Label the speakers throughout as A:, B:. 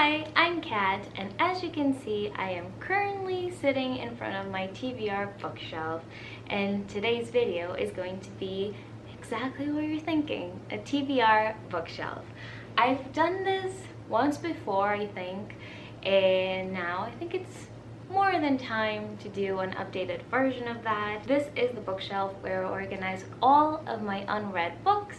A: Hi, I'm Kat, and as you can see, I am currently sitting in front of my TBR bookshelf, and today's video is going to be exactly what you're thinking, a TBR bookshelf. I've done this once before, I think, and now I think it's more than time to do an updated version of that. This is the bookshelf where I organize all of my unread books,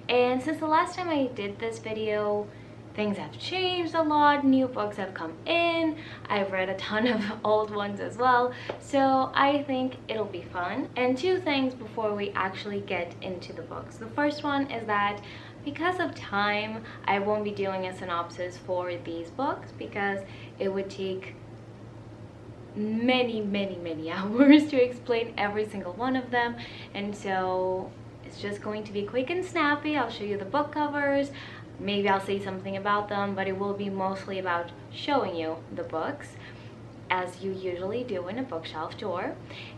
A: and since the last time I did this video, things have changed a lot, new books have come in, I've read a ton of old ones as well, so I think it'll be fun. And two things before we actually get into the books. The first one is that because of time, I won't be doing a synopsis for these books because it would take many hours to explain every single one of them, and so it's just going to be quick and snappy. I'll show you the book covers, maybe I'll say something about them, but it will be mostly about showing you the books as you usually do in a bookshelf tour.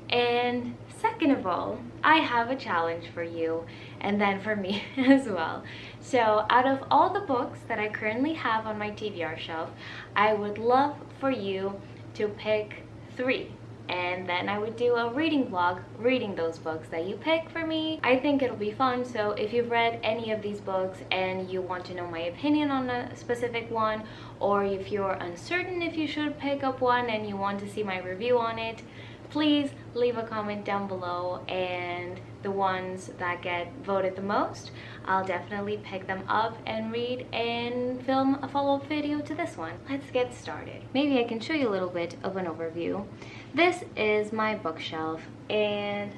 A: And second of all, I have a challenge for you and then for me as well. So out of all the books that I currently have on my TBR shelf, I would love for you to pick 3, and then I would do a reading vlog reading those books that you pick for me. I think it'll be fun, so if you've read any of these books and you want to know my opinion on a specific one, or if you're uncertain if you should pick up one and you want to see my review on it, please leave a comment down below, and the ones that get voted the most, I'll definitely pick them up and read and film a follow-up video to this one. Let's get started. Maybe I can show you a little bit of an overview. This is my bookshelf, and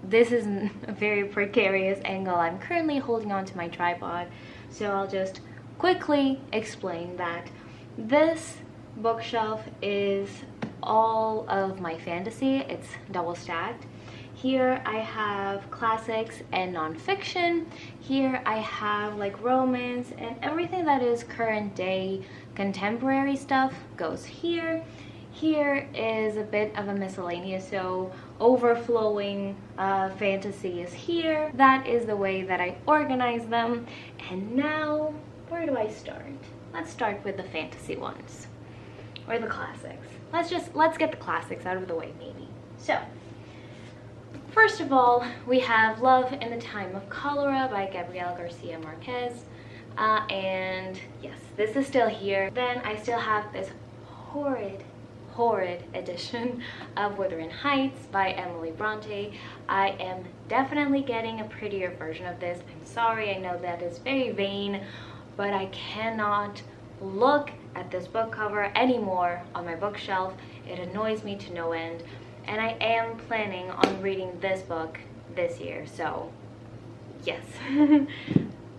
A: this is a very precarious angle. I'm currently holding on to my tripod, so I'll just quickly explain that this bookshelf is all of my fantasy. It's double stacked. Here I have classics and nonfiction. Here I have like romance, and everything that is current day contemporary stuff goes here. Here is a bit of a miscellaneous, so overflowing fantasy is here. That is the way that I organize them. And now, where do I start? Let's start with the fantasy ones, or the classics. Let's get the classics out of the way, maybe. So, first of all, we have Love in the Time of Cholera by Gabrielle Garcia Marquez. And yes, this is still here. Then I still have this horrid edition of Wuthering Heights by Emily Bronte. I am definitely getting a prettier version of this. I'm sorry, I know that is very vain, but I cannot look at this book cover anymore on my bookshelf. It annoys me to no end, and I am planning on reading this book this year, so yes.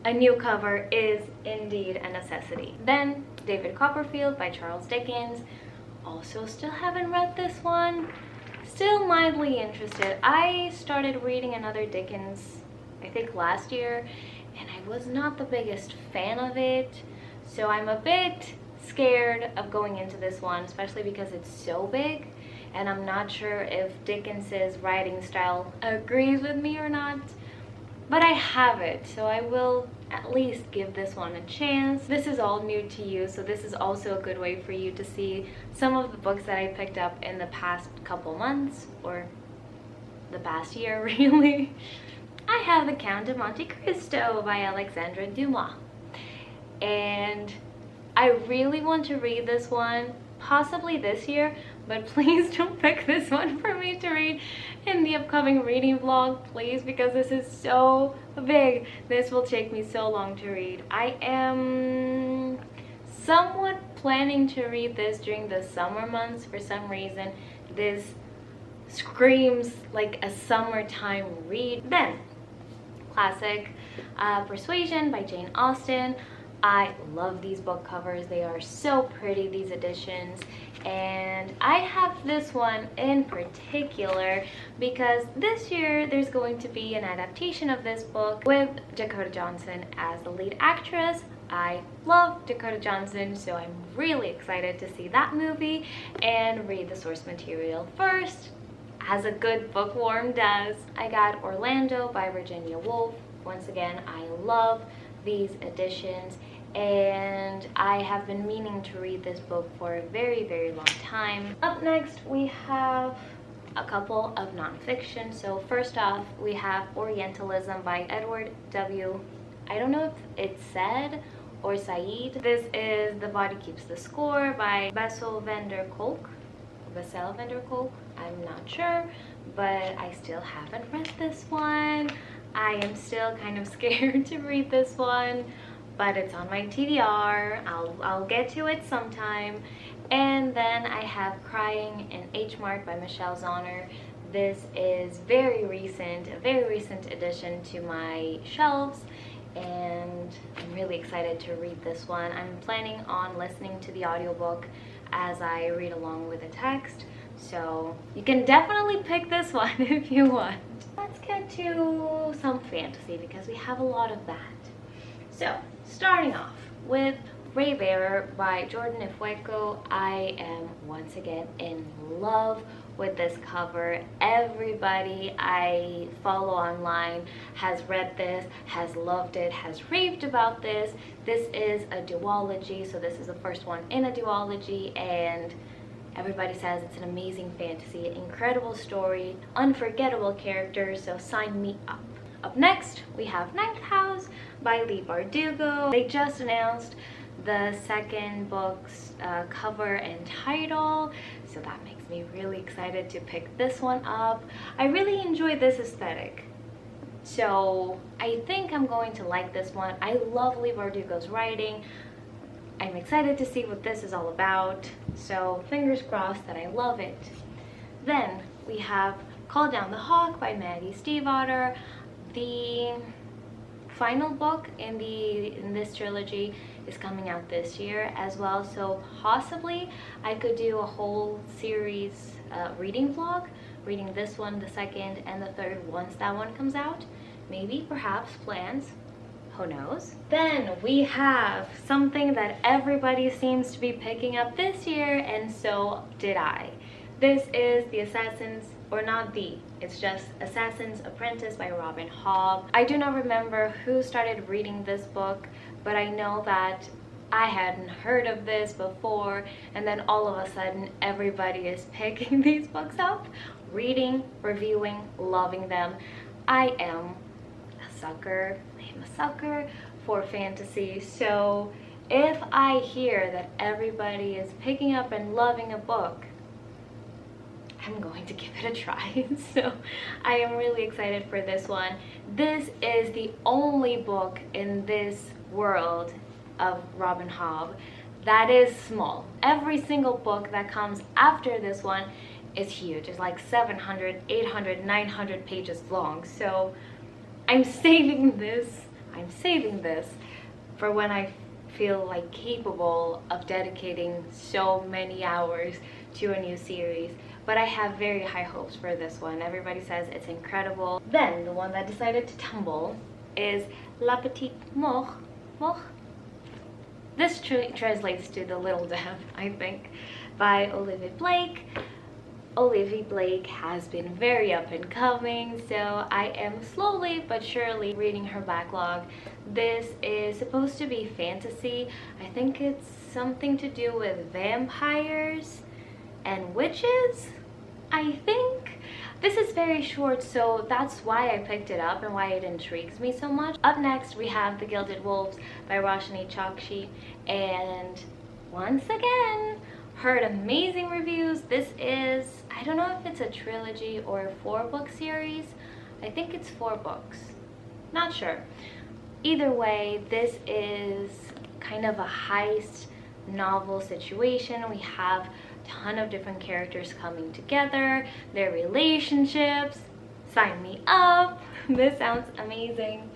A: A new cover is indeed a necessity. Then David Copperfield by Charles Dickens. Also still haven't read this one. Still mildly interested. I started reading another Dickens, I think last year, and I was not the biggest fan of it. So I'm a bit scared of going into this one, especially because it's so big, and I'm not sure if Dickens's writing style agrees with me or not. But I have it, so I will at least give this one a chance. This is all new to you, so this is also a good way for you to see some of the books that I picked up in the past couple months, or the past year really. I have The Count of Monte Cristo by Alexandre Dumas, and I really want to read this one, possibly this year, but please don't pick this one for me to read in the upcoming reading vlog, please, because this is so big. This will take me so long to read. I am somewhat planning to read this during the summer months. For some reason, this screams like a summertime read. Then, classic, Persuasion by Jane Austen. I love these book covers. They are so pretty, these editions. And I have this one in particular because this year there's going to be an adaptation of this book with Dakota Johnson as the lead actress. I love Dakota Johnson, so I'm really excited to see that movie and read the source material first, as a good bookworm does. I got Orlando by Virginia Woolf. Once again, I love these editions, and I have been meaning to read this book for a very, very long time. Up next, we have a couple of nonfiction. So first off, we have Orientalism by Edward W. I don't know if it's said or Said. This is The Body Keeps the Score by Bessel van der Kolk. I'm not sure, but I still haven't read this one. I am still kind of scared to read this one, but it's on my TBR. I'll get to it sometime. And then I have Crying in H Mark by Michelle Zauner. This is a very recent addition to my shelves, and I'm really excited to read this one. I'm planning on listening to the audiobook as I read along with the text, so you can definitely pick this one if you want. Let's get to some fantasy because we have a lot of that. So, starting off with Raybearer by Jordan Ifueko. I am once again in love with this cover. Everybody I follow online has read this, has loved it, has raved about this. This is a duology, so this is the first one in a duology, and everybody says it's an amazing fantasy, incredible story, unforgettable characters, so sign me up. Up next, we have Ninth House by Leigh Bardugo. They just announced the second book's cover and title, so that makes me really excited to pick this one up. I really enjoy this aesthetic, so I think I'm going to like this one. I love Leigh Bardugo's writing. I'm excited to see what this is all about, so fingers crossed that I love it. Then we have Call Down the Hawk by Maggie Stiefvater. The final book in this trilogy is coming out this year as well, so possibly I could do a whole series reading vlog, reading this one, the second, and the third once that one comes out. Maybe, perhaps, plans, who knows. Then we have something that everybody seems to be picking up this year, and so did I. This is The Assassin's, or not the, it's just Assassin's Apprentice by Robin Hobb. I do not remember who started reading this book, but I know that I hadn't heard of this before, and then all of a sudden everybody is picking these books up, reading, reviewing, loving them. I am a sucker for fantasy, so if I hear that everybody is picking up and loving a book, I'm going to give it a try. So I am really excited for this one. This is the only book in this world of Robin Hobb that is small. Every single book that comes after this one is huge. It's like 700, 800, 900 pages long. So I'm saving this for when I feel like capable of dedicating so many hours to a new series. But I have very high hopes for this one. Everybody says it's incredible. Then the one that decided to tumble is La Petite Mort. This translates to The Little Death, I think, by Olivia Blake. Olivia Blake has been very up and coming, so I am slowly but surely reading her backlog. This is supposed to be fantasy. I think it's something to do with vampires and witches, I think. This is very short, so that's why I picked it up and why it intrigues me so much. Up next, we have The Gilded Wolves by Roshani Chokshi, and once again, heard amazing reviews. This is, I don't know if it's a trilogy or a 4-book series. I think it's 4 books. Not sure. Either way, this is kind of a heist novel situation. We have a ton of different characters coming together, their relationships. Sign me up. This sounds amazing.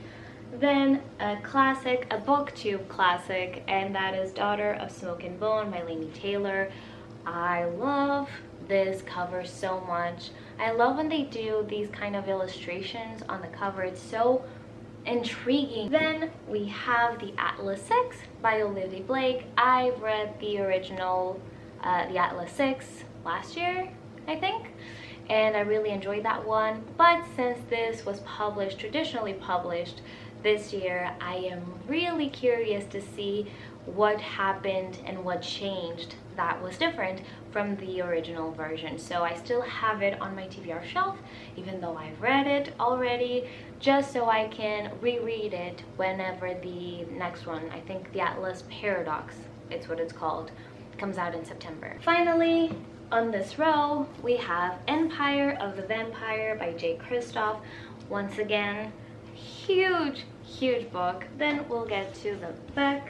A: Then a classic, a booktube classic, and that is Daughter of Smoke and Bone by Laini Taylor. I love this cover so much. I love when they do these kind of illustrations on the cover. It's so intriguing. Then we have The Atlas 6 by Olivia Blake. I read the original The Atlas 6 last year, I think, and I really enjoyed that one. But since this was published, traditionally published, this year, I am really curious to see what happened and what changed that was different from the original version. So I still have it on my TBR shelf, even though I've read it already, just so I can reread it whenever the next one, I think the Atlas Paradox, it's what it's called, comes out in September. Finally, on this row, we have Empire of the Vampire by J. Kristoff. Once again, huge book. Then we'll get to the back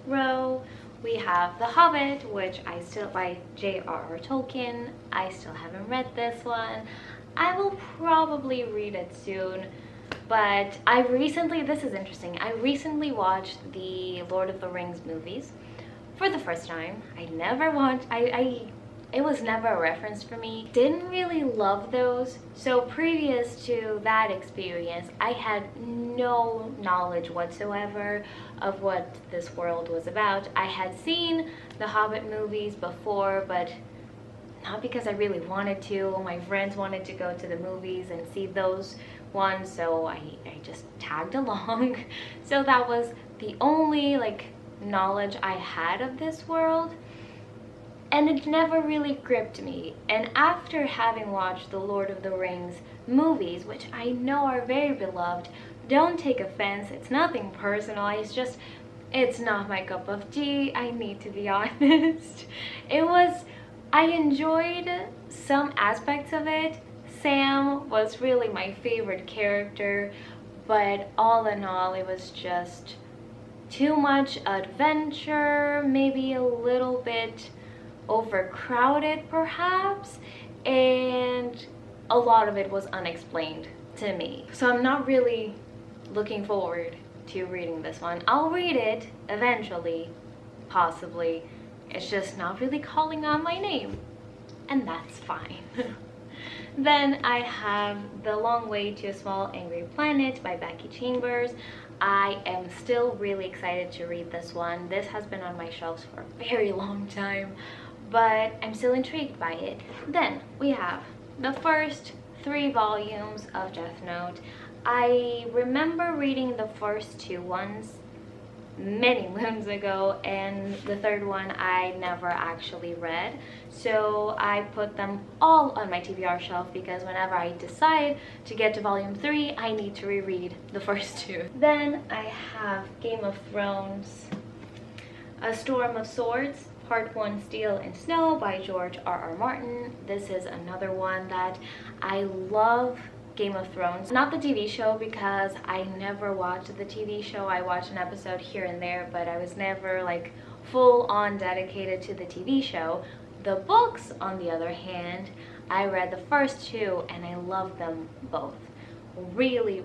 A: row. We have The Hobbit, which I still, by J.R.R. Tolkien. I still haven't read this one. I will probably read it soon, but this is interesting, I recently watched the Lord of the Rings movies for the first time. I never watched, it was never a reference for me. Didn't really love those. So previous to that experience, I had no knowledge whatsoever of what this world was about. I had seen the Hobbit movies before, but not because I really wanted to. My friends wanted to go to the movies and see those ones, so I just tagged along. So that was the only knowledge I had of this world. And it never really gripped me. And after having watched the Lord of the Rings movies, which I know are very beloved, don't take offense, it's nothing personal, it's not my cup of tea, I need to be honest. I enjoyed some aspects of it. Sam was really my favorite character, but all in all, it was just too much adventure, maybe a little bit overcrowded perhaps, and a lot of it was unexplained to me. So I'm not really looking forward to reading this one. I'll read it eventually, possibly. It's just not really calling on my name, and that's fine. Then I have The Long Way to a Small Angry Planet by Becky Chambers. I am still really excited to read this one. This has been on my shelves for a very long time, but I'm still intrigued by it. Then we have the first 3 volumes of Death Note. I remember reading the first 2 ones many moons ago, and the 3rd one I never actually read. So I put them all on my TBR shelf because whenever I decide to get to volume 3, I need to reread the first 2. Then I have Game of Thrones, A Storm of Swords, Part 1, Steel and Snow by George R.R. Martin. This is another one that I love. Game of Thrones, not the TV show, because I never watched the TV show. I watched an episode here and there, but I was never full on dedicated to the TV show. The books, on the other hand, I read the first 2 and I love them both. Really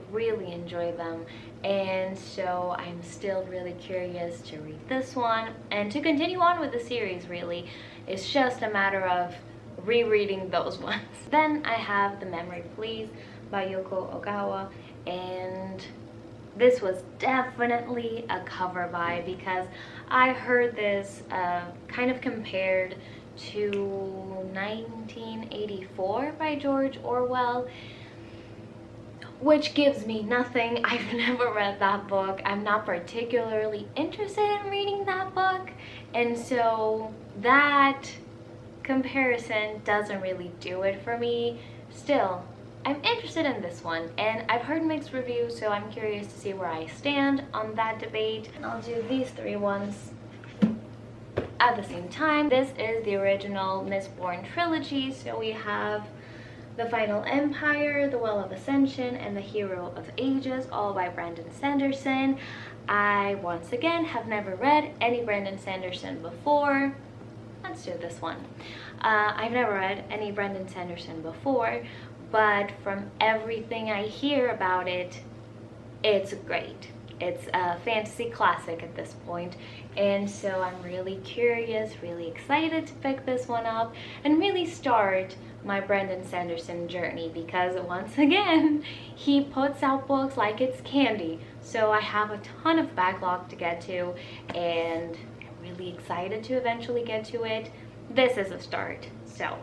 A: enjoy them, and so I'm still really curious to read this one and to continue on with the series. Really, it's just a matter of rereading those ones. Then I have The Memory Please by Yoko Ogawa, and this was definitely a cover buy because I heard this kind of compared to 1984 by George Orwell, which gives me nothing. I've never read that book. I'm not particularly interested in reading that book, and so that comparison doesn't really do it for me. Still, I'm interested in this one, and I've heard mixed reviews, so I'm curious to see where I stand on that debate. I'll do these 3 ones at the same time. This is the original Mistborn trilogy, so we have The Final Empire, The Well of Ascension, and The Hero of Ages, all by Brandon Sanderson. I, once again, have never read any Brandon Sanderson before. Let's do this one. I've never read any Brandon Sanderson before, but from everything I hear about it, it's great. It's a fantasy classic at this point, and so I'm really curious, really excited to pick this one up and really start my Brandon Sanderson journey, because once again, he puts out books like it's candy. So I have a ton of backlog to get to, and I'm really excited to eventually get to it. This is a start, so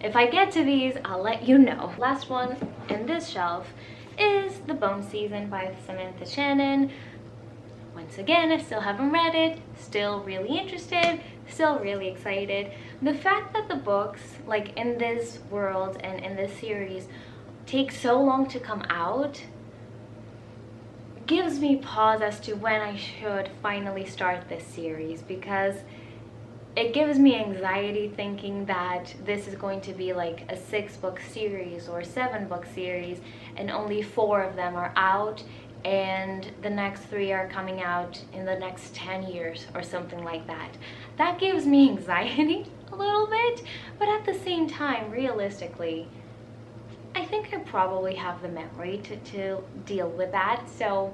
A: if I get to these, I'll let you know. Last one in this shelf is The Bone Season by Samantha Shannon. Once again, I still haven't read it, still really interested, still really excited. The fact that the books, like in this world and in this series, take so long to come out gives me pause as to when I should finally start this series, because it gives me anxiety thinking that this is going to be like a 6-book series or 7-book series and only 4 of them are out, and the next 3 are coming out in the next 10 years or something like that. That gives me anxiety a little bit, but at the same time, realistically, I think I probably have the memory to deal with that, so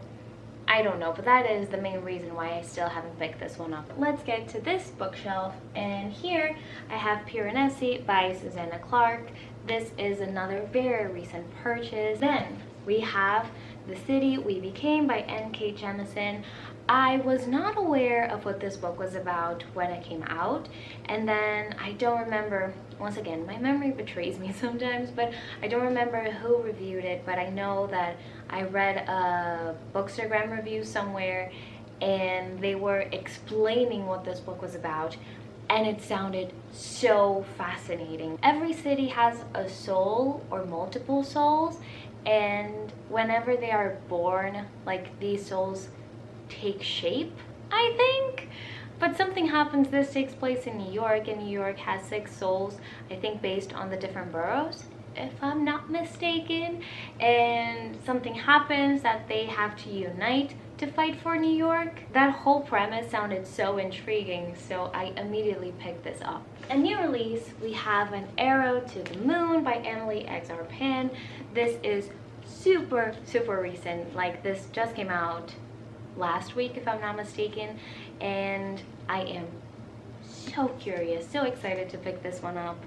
A: I don't know, but that is the main reason why I still haven't picked this one up. Let's get to this bookshelf, and here I have Piranesi by Susanna Clark. This is another very recent purchase. Then we have The City We Became by N.K. Jemisin. I was not aware of what this book was about when it came out, and then I don't remember, once again, my memory betrays me sometimes, but I don't remember who reviewed it, but I know that I read a Bookstagram review somewhere and they were explaining what this book was about, and it sounded so fascinating. Every city has a soul or multiple souls, and whenever they are born, like, these souls take shape, I think. But something happens. This takes place in New York, and New York has 6 souls, I think, based on the different boroughs, if I'm not mistaken. And something happens that they have to unite to fight for New York. That whole premise sounded so intriguing, so I immediately picked this up. A new release, we have An Arrow to the Moon by Emily Egerpan. This is super recent. Like, this just came out last week, if I'm not mistaken, and I am so curious, so excited to pick this one up.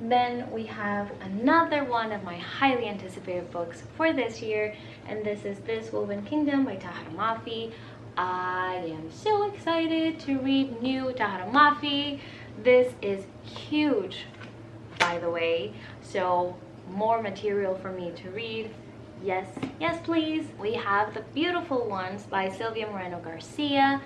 A: Then we have another one of my highly anticipated books for this year, and this is This Woven Kingdom by Tahar Mafi. I am so excited to read new Tahar Mafi. This is huge, by the way, so more material for me to read. Yes, yes please. We have The Beautiful Ones by Sylvia Moreno Garcia.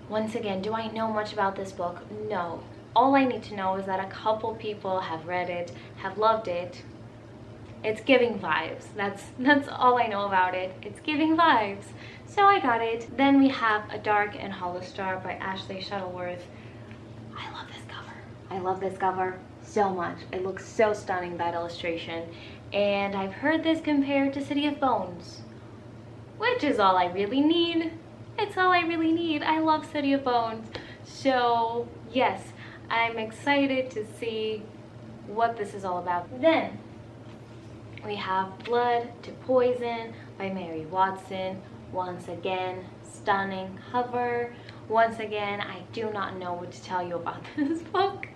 A: Once again, do I know much about this book? No. All I need to know is that a couple people have read it, have loved it. It's giving vibes. That's all I know about it. It's giving vibes. So I got it. Then we have A Dark and Hollow Star by Ashley Shuttleworth. I love this cover. I love this cover so much. It looks so stunning, that illustration. And I've heard this compared to City of Bones, which is all I really need. It's all I really need. I love City of Bones. So yes, I'm excited to see what this is all about. Then we have Blood to Poison by Mary Watson. Once again, stunning cover. Once again, I do not know what to tell you about this book,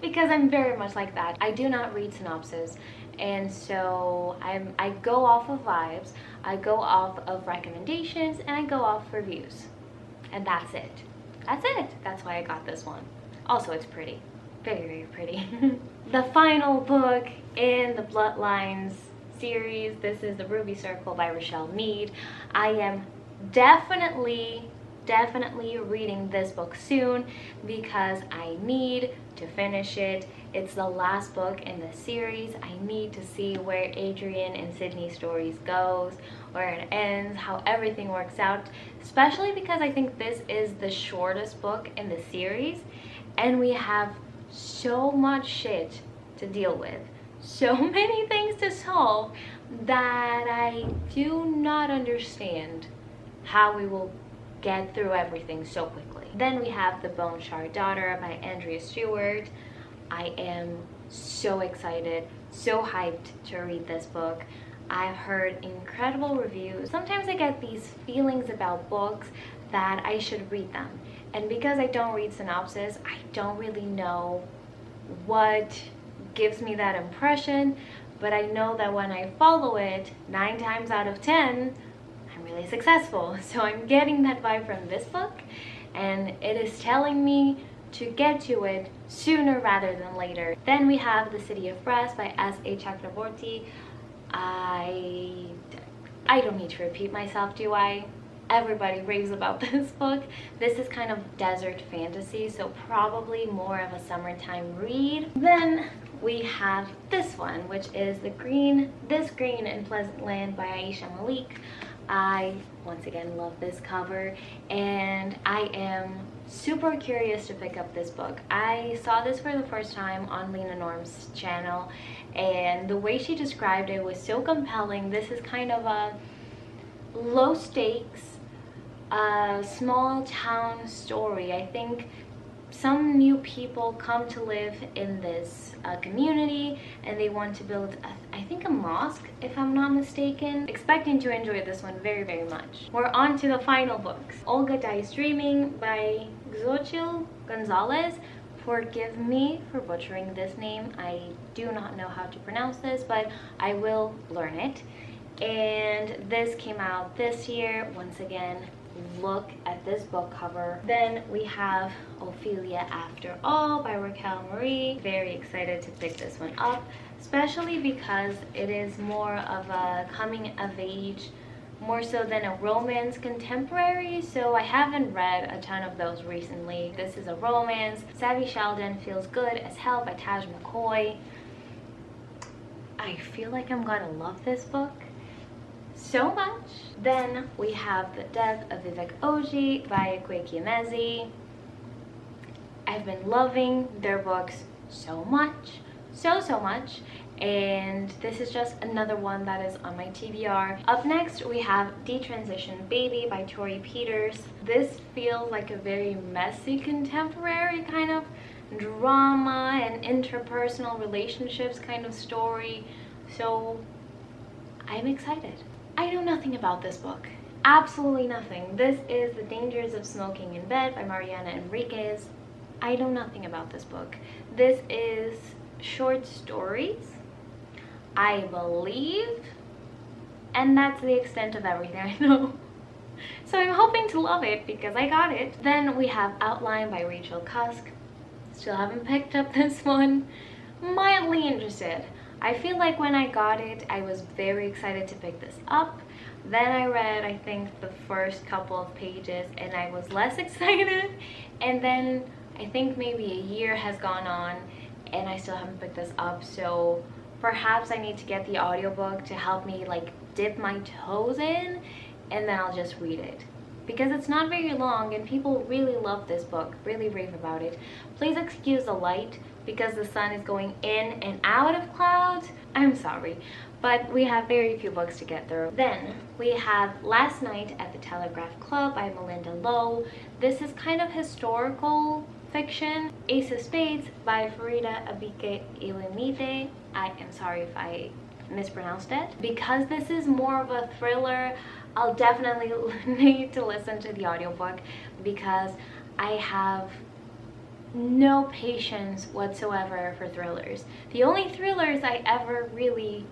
A: because I'm very much like that. I do not read synopsis, and so I go off of vibes, I go off of recommendations, and I go off reviews, and that's it. That's it. That's why I got this one. Also, it's pretty. Very pretty. The final book in the Bloodlines series, this is The Ruby Circle by Rochelle Mead. I am definitely reading this book soon because I need to finish it. It's the last book in the series. I need to see where Adrian and Sydney's stories goes, where it ends, how everything works out, especially because I think this is the shortest book in the series, and we have so much shit to deal with, so many things to solve, that I do not understand how we will get through everything so quickly. Then we have The Bone Shard Daughter by Andrea Stewart. I am so excited, so hyped to read this book. I've heard incredible reviews. Sometimes I get these feelings about books that I should read them, and because I don't read synopsis, I don't really know what gives me that impression, but I know that when I follow it 9 times out of 10, I'm really successful. So I'm getting that vibe from this book, and it is telling me to get to it sooner rather than later. Then we have The City of Brass by S.A. Chakraborty. I I don't need to repeat myself, do I? Everybody raves about this book. This is kind of desert fantasy, so probably more of a summertime read. Then we have this one, which is This Green in Pleasant Land by Aisha Malik. I, once again, love this cover, and I am super curious to pick up this book. I saw this for the first time on Lena Norm's channel, and the way she described it was so compelling. This is kind of a low stakes, small town story. I think some new people come to live in this community, and they want to build I think a mosque, if I'm not mistaken. Expecting to enjoy this one very, very much. We're on to the final books. Olga Dies Dreaming by Xochitl Gonzalez. Forgive me for butchering this name. I do not know how to pronounce this, but I will learn it. And this came out this year. Once again, look at this book cover. Then we have Ophelia After All by Raquel Marie. Very excited to pick this one up, especially because it is more of a coming of age, more so than a romance contemporary. So I haven't read a ton of those recently. This is a romance. Savvy Sheldon Feels Good as Hell by Taj McCoy. I feel like I'm gonna love this book so much. Then we have The Death of Vivek Oji by Kweki Emezi. I've been loving their books so much, so much, and this is just another one that is on my TBR. Up next we have Detransition Baby by Tori Peters. This feels like a very messy contemporary kind of drama and interpersonal relationships kind of story, so I'm excited. I know nothing about this book. Absolutely nothing. This is The Dangers of Smoking in Bed by Mariana Enriquez. I know nothing about this book. This is short stories, I believe, and that's the extent of everything I know. So I'm hoping to love it because I got it. Then we have Outline by Rachel Cusk. Still haven't picked up this one. Mildly interested. I feel like when I got it, I was very excited to pick this up. Then I read, I think, the first couple of pages and I was less excited. And then I think maybe a year has gone on and I still haven't picked this up. So perhaps I need to get the audiobook to help me like dip my toes in, and then I'll just read it. Because it's not very long and people really love this book, really rave about it. Please excuse the light because the sun is going in and out of clouds. I'm sorry, but we have very few books to get through. Then we have Last Night at the Telegraph Club by Melinda Lowe. This is kind of historical fiction. Ace of Spades by Farida Abike Ilimide. I am sorry if I mispronounced it. Because this is more of a thriller, I'll definitely need to listen to the audiobook because I have no patience whatsoever for thrillers. The only thrillers I ever really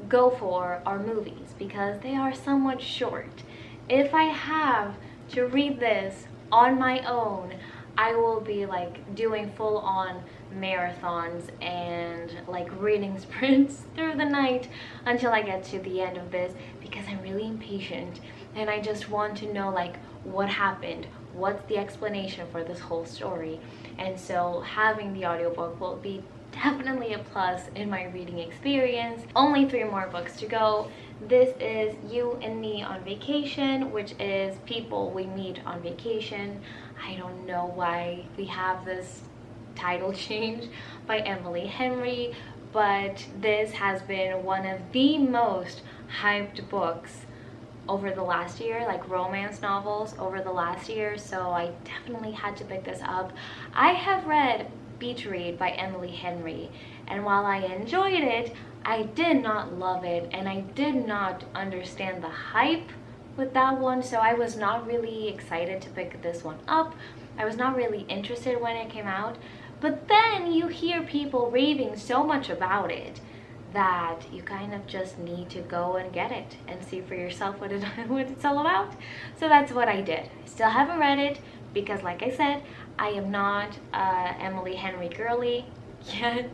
A: go for are movies because they are somewhat short. If I have to read this on my own, I will be like doing full-on marathons and like reading sprints through the night until I get to the end of this because I'm really impatient and I just want to know like what happened, what's the explanation for this whole story. And so having the audiobook will be definitely a plus in my reading experience. Only 3 more books to go. This is You and Me on Vacation, which is People We Meet on Vacation. I don't know why we have this title change by Emily Henry, but this has been one of the most hyped books over the last year, like romance novels over the last year, so I definitely had to pick this up. I have read Beach Read by Emily Henry, and while I enjoyed it, I did not love it, and I did not understand the hype with that one, so I was not really excited to pick this one up. I was not really interested when it came out, but then you hear people raving so much about it that you kind of just need to go and get it and see for yourself what it's all about. So that's what I did. I still haven't read it because, like I said, I am not Emily Henry girly yet.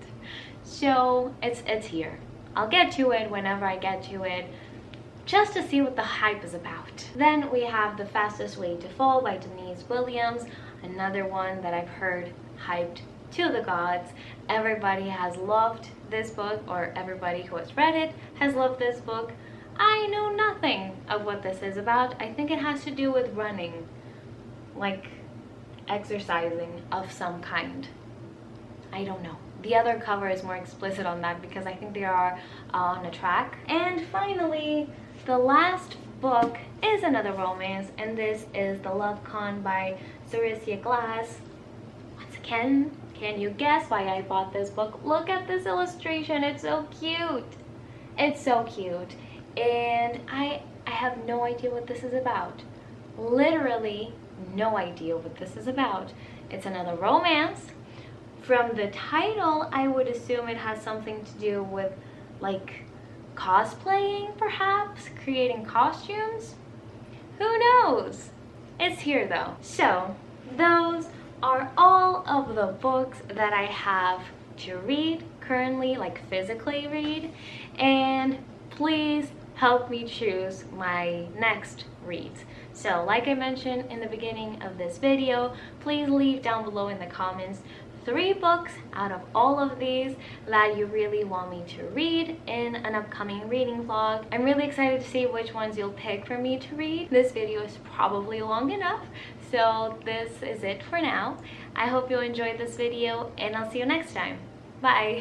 A: So it's here. I'll get to it whenever I get to it. just to see what the hype is about. Then we have The Fastest Way to Fall by Denise Williams, another one that I've heard hyped to the gods. Everybody has loved this book, or everybody who has read it has loved this book. I know nothing of what this is about. I think it has to do with running, like exercising of some kind. I don't know. The other cover is more explicit on that because I think they are on a track. And finally, the last book is another romance, and this is The Love Con by Sarisia Glass. Once again, can you guess why I bought this book? Look at this illustration. It's so cute. It's so cute. And I have no idea what this is about. Literally no idea what this is about. It's another romance. From the title, I would assume it has something to do with like cosplaying, perhaps, creating costumes. Who knows? It's here though. So those are all of the books that I have to read currently, like physically read, and please help me choose my next reads. So like I mentioned in the beginning of this video, please leave down below in the comments 3 books out of all of these that you really want me to read in an upcoming reading vlog. I'm really excited to see which ones you'll pick for me to read. This video is probably long enough, so this is it for now. I hope you enjoyed this video, and I'll see you next time. Bye!